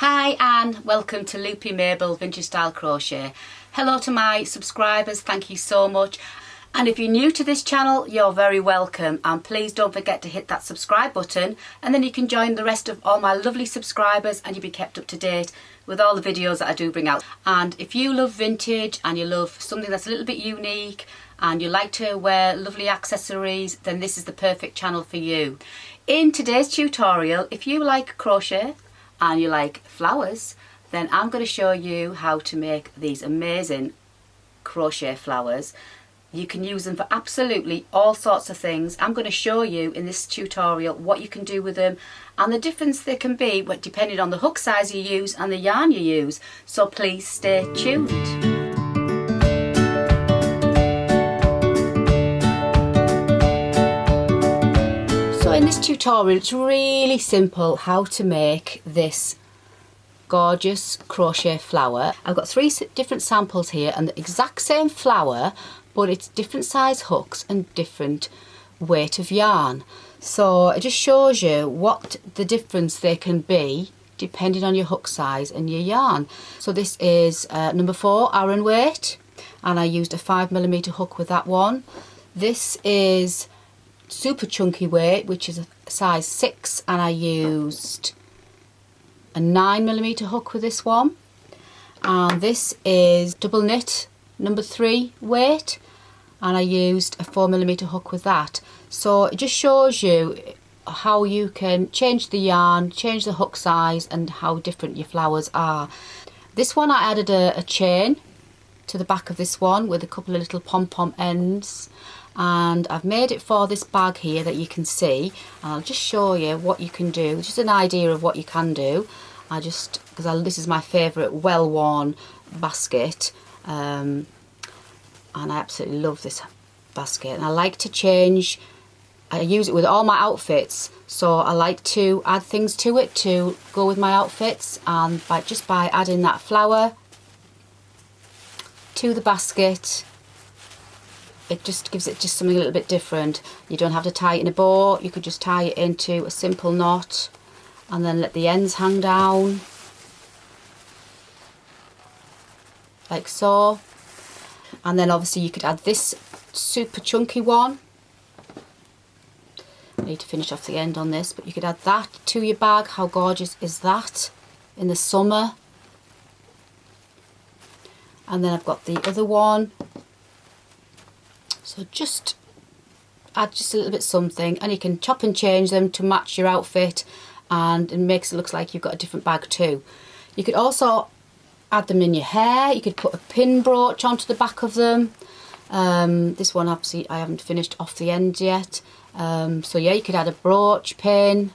Hi and welcome to Loopy Mabel Vintage Style Crochet. Hello to my subscribers, thank you so much. And if you're new to this channel, you're very welcome. And please don't forget to hit that subscribe button, and then you can join the rest of all my lovely subscribers and you'll be kept up to date with all the videos that I do bring out. And if you love vintage and you love something that's a little bit unique and you like to wear lovely accessories, then this is the perfect channel for you. In today's tutorial, if you like crochet and you like flowers, then I'm going to show you how to make these amazing crochet flowers. You can use them for absolutely all sorts of things. I'm going to show you in this tutorial what you can do with them and the difference they can be depending on the hook size you use and the yarn you use. So please stay tuned. So in this tutorial it's really simple how to make this gorgeous crochet flower. I've got 3 different samples here and the exact same flower, but it's different size hooks and different weight of yarn. So it just shows you what the difference they can be depending on your hook size and your yarn. So this is number 4 Aran weight, and I used a 5mm hook with that one. This is super chunky weight, which is a size 6, and I used a 9mm hook with this one. And this is double knit number 3 weight, and I used a 4mm hook with that. So it just shows you how you can change the yarn, change the hook size, and how different your flowers are. This one I added a chain to the back of this one with a couple of little pom-pom ends, and I've made it for this bag here that you can see. I'll just show you what you can do, just an idea of what you can do. This is my favourite well-worn basket, and I absolutely love this basket, and I like to change. I use it with all my outfits, so I like to add things to it to go with my outfits, and just by adding that flower to the basket, it just gives it just something a little bit different. You don't have to tie it in a bow, you could just tie it into a simple knot and then let the ends hang down like so. And then obviously you could add this super chunky one. I need to finish off the end on this, but you could add that to your bag. How gorgeous is that in the summer? And then I've got the other one. So just add just a little bit something, and you can chop and change them to match your outfit, and it makes it look like you've got a different bag too. You could also add them in your hair. You could put a pin brooch onto the back of them. This one obviously I haven't finished off the end yet. So yeah, you could add a brooch pin.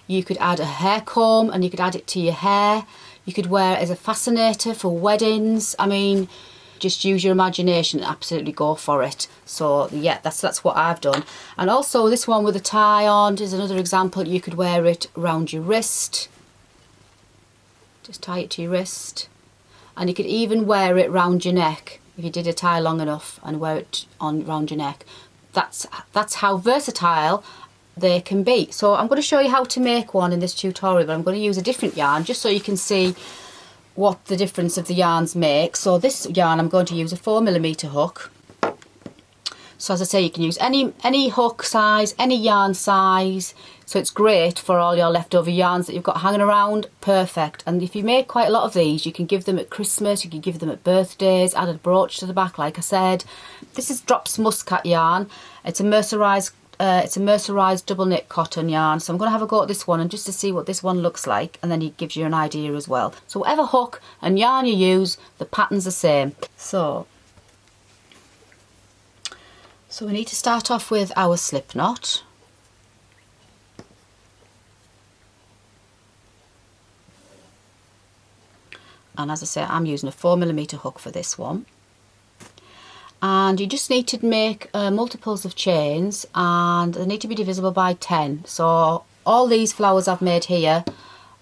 You could add a hair comb and you could add it to your hair. You could wear it as a fascinator for weddings. I mean, just use your imagination and absolutely go for it. So yeah, that's what I've done. And also this one with a tie on is another example. You could wear it around your wrist. Just tie it to your wrist. And you could even wear it round your neck if you did a tie long enough and wear it on round your neck. That's how versatile they can be. So I'm going to show you how to make one in this tutorial, but I'm going to use a different yarn just so you can see what the difference of the yarns make. So this yarn I'm going to use a 4mm hook. So as I say, you can use any hook size, any yarn size. So it's great for all your leftover yarns that you've got hanging around. Perfect. And if you make quite a lot of these, you can give them at Christmas, you can give them at birthdays, add a brooch to the back like I said. This is Drops Muscat yarn. It's a mercerised double knit cotton yarn. So I'm going to have a go at this one and just to see what this one looks like, and then it gives you an idea as well. So whatever hook and yarn you use, the pattern's the same. So we need to start off with our slip knot. And as I say, I'm using a 4mm hook for this one. And you just need to make multiples of chains, and they need to be divisible by 10. So all these flowers I've made here,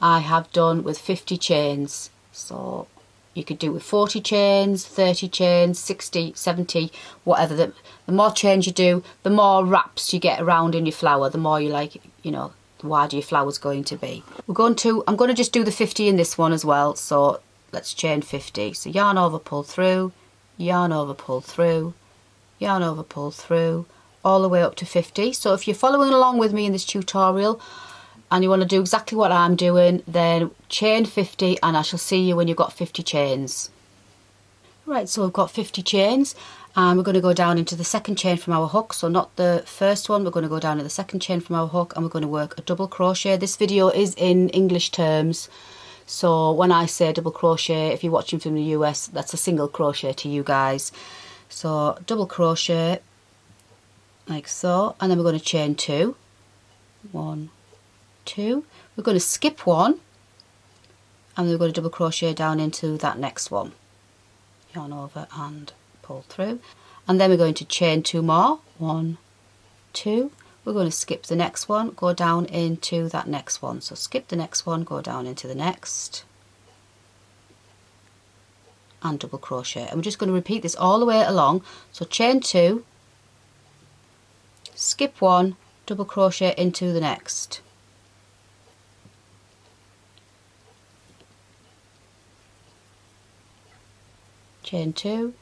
I have done with 50 chains. So you could do with 40 chains, 30 chains, 60, 70, whatever. The more chains you do, the more wraps you get around in your flower, the more you like, you know, wider your flower's going to be. I'm going to just do the 50 in this one as well, so let's chain 50. So yarn over, pull through, yarn over, pull through, yarn over, pull through, all the way up to 50. So if you're following along with me in this tutorial and you want to do exactly what I'm doing, then chain 50 and I shall see you when you've got 50 chains. Right, so we've got 50 chains and we're going to go down into the second chain from our hook. So not the first one, we're going to go down to the second chain from our hook and we're going to work a double crochet. This video is in English terms, so when I say double crochet, if you're watching from the US, that's a single crochet to you guys. So double crochet like so, and then we're going to chain 2, 1, 2, we're going to skip 1 and we're going to double crochet down into that next one, yarn over and pull through, and then we're going to chain 2 more, 1, 2, we're going to skip the next one, go down into that next one, so skip the next one, go down into the next and double crochet, and we're just going to repeat this all the way along. So chain 2, skip 1, double crochet into the next, chain 2,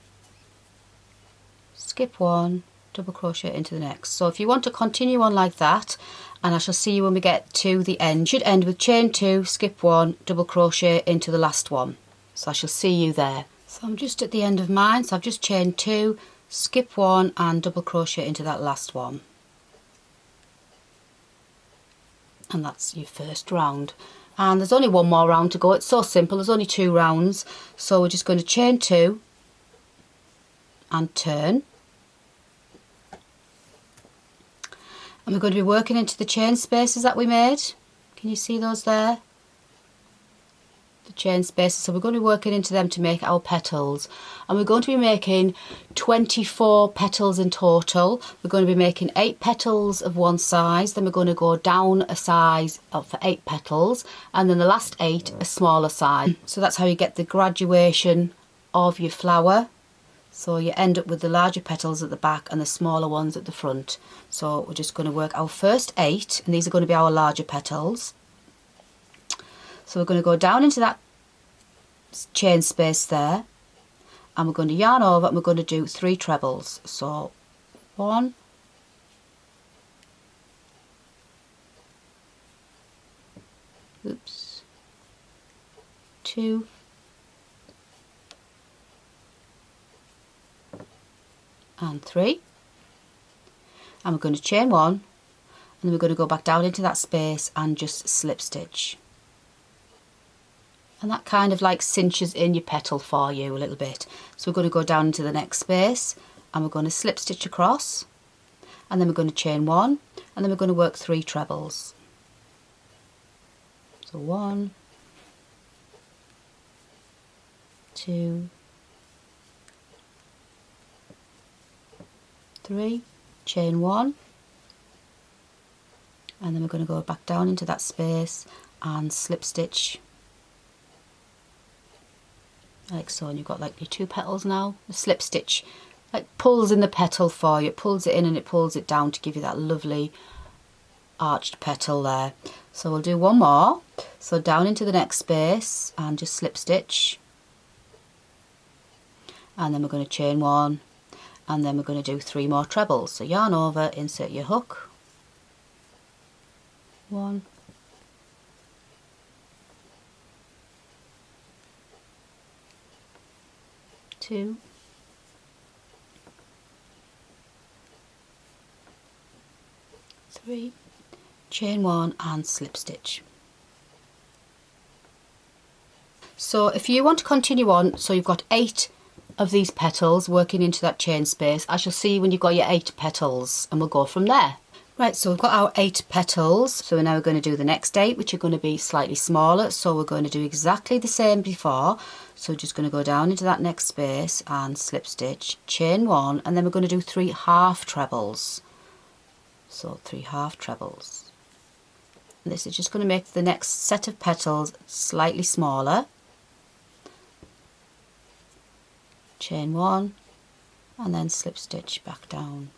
skip 1, double crochet into the next. So if you want to continue on like that, and I shall see you when we get to the end, you should end with chain 2, skip 1, double crochet into the last one. So I shall see you there. So I'm just at the end of mine, so I've just chained 2, skip 1 and double crochet into that last one. And that's your first round. And there's only one more round to go. It's so simple, there's only 2 rounds. So we're just going to chain 2 and turn. And we're going to be working into the chain spaces that we made. Can you see those there? The chain spaces. So we're going to be working into them to make our petals. And we're going to be making 24 petals in total. We're going to be making 8 petals of one size, then we're going to go down a size for 8 petals, and then the last 8 a smaller size. So that's how you get the graduation of your flower. So you end up with the larger petals at the back and the smaller ones at the front. So we're just going to work our first 8, and these are going to be our larger petals. So we're going to go down into that chain space there, and we're going to yarn over and we're going to do 3 trebles. So 1, 2, and 3, and we're going to chain 1, and then we're going to go back down into that space and just slip stitch, and that kind of like cinches in your petal for you a little bit. So we're going to go down into the next space and we're going to slip stitch across, and then we're going to chain 1, and then we're going to work 3 trebles. So 1, 2, 3, chain 1, and then we're going to go back down into that space and slip stitch like so, and you've got like your 2 petals now. The slip stitch like pulls in the petal for you, it pulls it in and it pulls it down to give you that lovely arched petal there. So we'll do one more, so down into the next space and just slip stitch, and then we're going to chain 1, and then we're going to do 3 more trebles. So yarn over, insert your hook, 1, 2, 3, chain 1 and slip stitch. So if you want to continue on, so you've got 8 of these petals working into that chain space, I shall see you when you've got your 8 petals and we'll go from there. Right, so we've got our 8 petals, so now we're going to do the next 8, which are going to be slightly smaller. So we're going to do exactly the same before, so just going to go down into that next space and slip stitch, chain 1, and then we're going to do 3 half trebles. So 3 half trebles. And this is just going to make the next set of petals slightly smaller. Chain 1 and then slip stitch back down.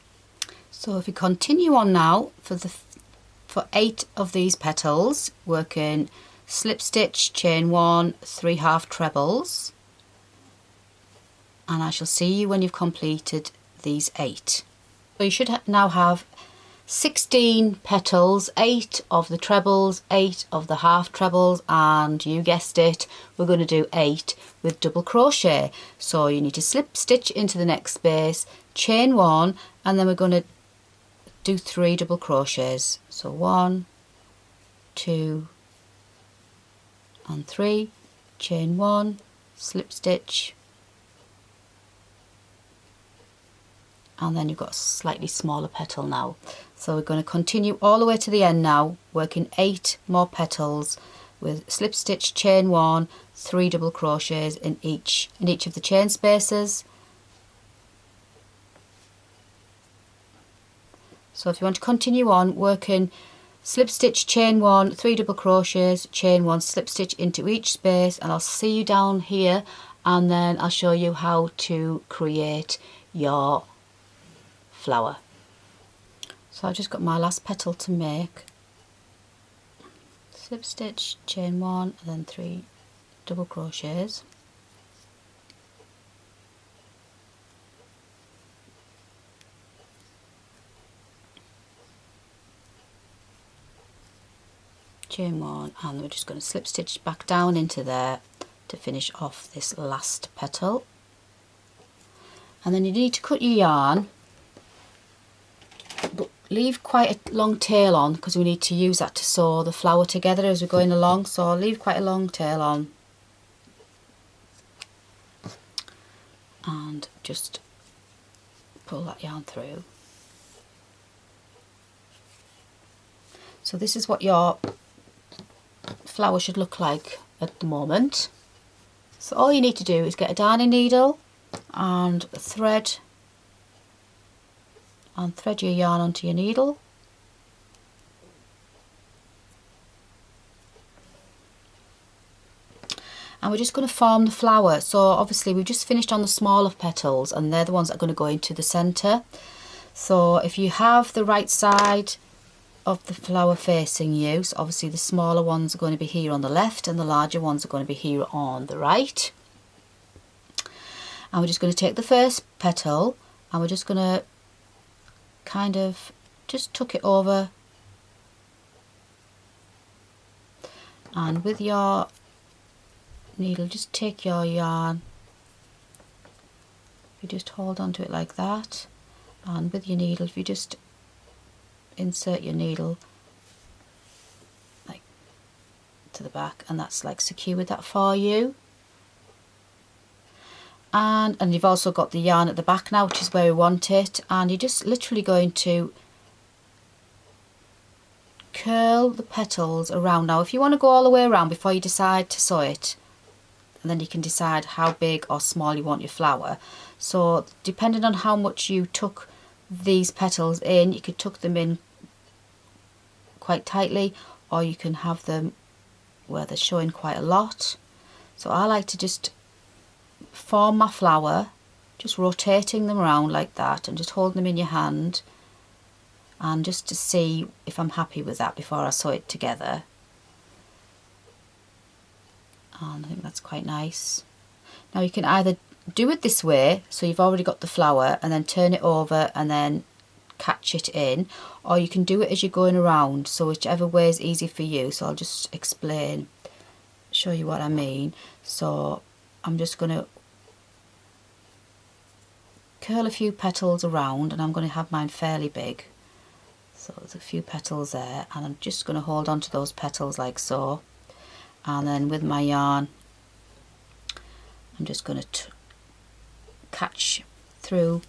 So if we continue on now for the for 8 of these petals, working slip stitch, chain 1, 3 half trebles, and I shall see you when you've completed these 8. So you should now have 16 petals, 8 of the trebles, 8 of the half trebles, and you guessed it, we're going to do 8 with double crochet. So you need to slip stitch into the next space, chain 1, and then we're going to do 3 double crochets. So 1, 2 and 3, chain 1, slip stitch, and then you've got a slightly smaller petal now. So we're going to continue all the way to the end now, working 8 more petals with slip stitch, chain 1, 3 double crochets in each of the chain spaces. So if you want to continue on working slip stitch, chain 1, 3 double crochets, chain 1, slip stitch into each space, and I'll see you down here, and then I'll show you how to create your flower. So I've just got my last petal to make. Slip stitch, chain 1, and then 3 double crochets. Chain 1, and we're just going to slip stitch back down into there to finish off this last petal. And then you need to cut your yarn, but leave quite a long tail on because we need to use that to sew the flower together as we're going along. So I'll leave quite a long tail on and just pull that yarn through. So this is what your flower should look like at the moment. So all you need to do is get a darning needle and thread your yarn onto your needle, and we're just going to form the flower. So obviously we've just finished on the smaller petals, and they're the ones that are going to go into the center. So if you have the right side of the flower facing you, so obviously the smaller ones are going to be here on the left and the larger ones are going to be here on the right. And we're just going to take the first petal and we're just going to kind of just tuck it over, and with your needle just take your yarn, you just hold on to it like that, and with your needle if you just insert your needle like to the back, and that's like secured that for you. And you've also got the yarn at the back now, which is where we want it, and you're just literally going to curl the petals around. Now if you want to go all the way around before you decide to sew it, and then you can decide how big or small you want your flower. So depending on how much you tuck these petals in, you could tuck them in quite tightly, or you can have them where they're showing quite a lot. So I like to just form my flower, just rotating them around like that and just holding them in your hand, and just to see if I'm happy with that before I sew it together. And I think that's quite nice. Now you can either do it this way, so you've already got the flower, and then turn it over and then catch it in, or you can do it as you're going around, so whichever way is easy for you. So I'll just show you what I mean. So I'm just going to curl a few petals around, and I'm going to have mine fairly big. So there's a few petals there, and I'm just going to hold on to those petals like so, and then with my yarn I'm just going to catch through.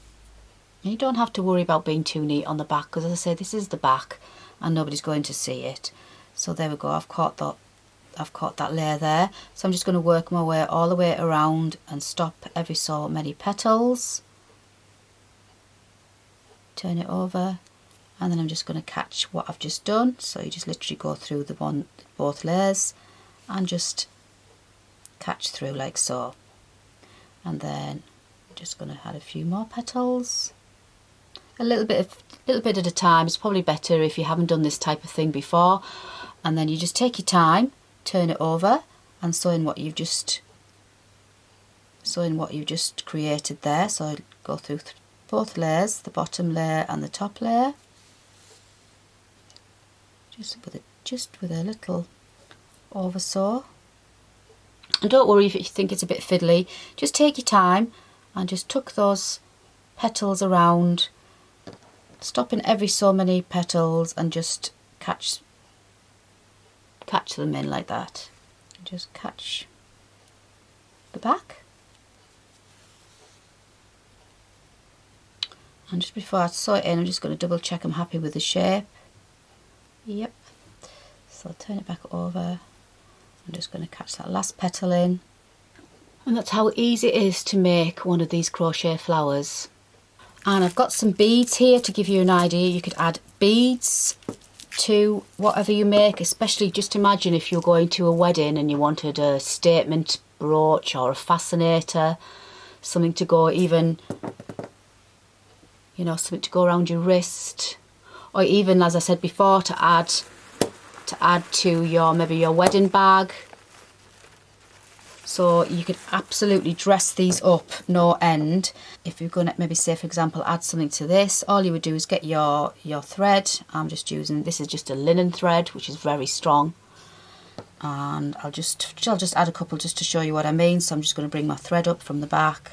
And you don't have to worry about being too neat on the back, because as I say, this is the back and nobody's going to see it. So there we go, I've caught that layer there. So I'm just going to work my way all the way around and stop every so many petals, turn it over, and then I'm just going to catch what I've just done. So you just literally go through both layers and just catch through like so, and then I'm just going to add a few more petals. a little bit at a time. It's probably better if you haven't done this type of thing before. And then you just take your time, turn it over, and sew in what you've just created there. So go through both layers, the bottom layer and the top layer, just with a little oversew. And don't worry if you think it's a bit fiddly, just take your time and just tuck those petals around, stopping every so many petals, and just catch them in like that. Just catch the back. And just before I sew it in, I'm just going to double check I'm happy with the shape. Yep. So I'll turn it back over. I'm just going to catch that last petal in. And that's how easy it is to make one of these crochet flowers. And I've got some beads here to give you an idea. You could add beads to whatever you make, especially just imagine if you're going to a wedding and you wanted a statement brooch or a fascinator, something to go even, you know, something to go around your wrist, or even, as I said before, to add to your, maybe your wedding bag. So you could absolutely dress these up no end. If you're going to maybe, say for example, add something to this, all you would do is get your thread. I'm just using, this is just a linen thread, which is very strong. And I'll just add a couple just to show you what I mean. So I'm just going to bring my thread up from the back.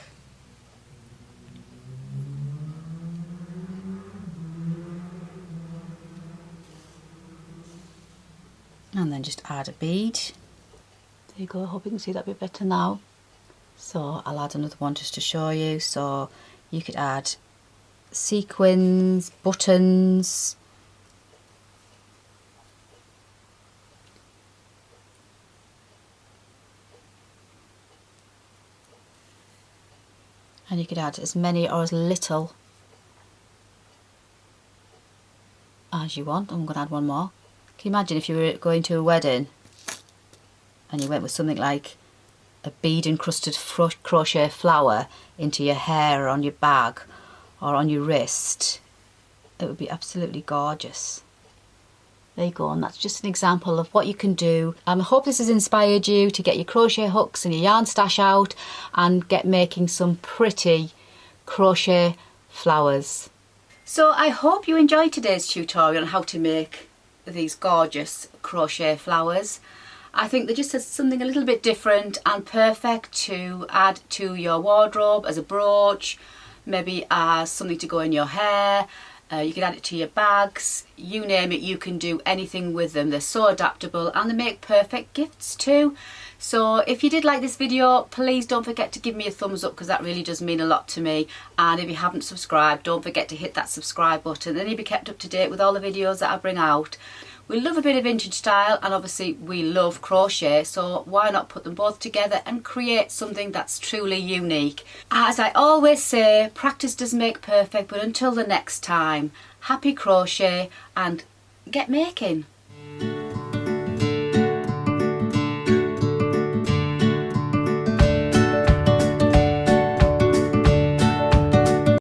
And then just add a bead. There you go, I hope you can see that a bit better now. So I'll add another one just to show you. So you could add sequins, buttons, and you could add as many or as little as you want. I'm going to add one more. Can you imagine if you were going to a wedding and you went with something like a bead encrusted crochet flower into your hair or on your bag or on your wrist? It would be absolutely gorgeous. There you go, and that's just an example of what you can do. I hope this has inspired you to get your crochet hooks and your yarn stash out and get making some pretty crochet flowers. So I hope you enjoyed today's tutorial on how to make these gorgeous crochet flowers. I think they just had something a little bit different and perfect to add to your wardrobe as a brooch, maybe as something to go in your hair. You can add it to your bags, you name it, you can do anything with them. They're so adaptable and they make perfect gifts too. So if you did like this video, please don't forget to give me a thumbs up, because that really does mean a lot to me. And if you haven't subscribed, don't forget to hit that subscribe button, then you'll be kept up to date with all the videos that I bring out. We love a bit of vintage style and obviously we love crochet, so why not put them both together and create something that's truly unique. As I always say, practice does make perfect, but until the next time, happy crochet and get making.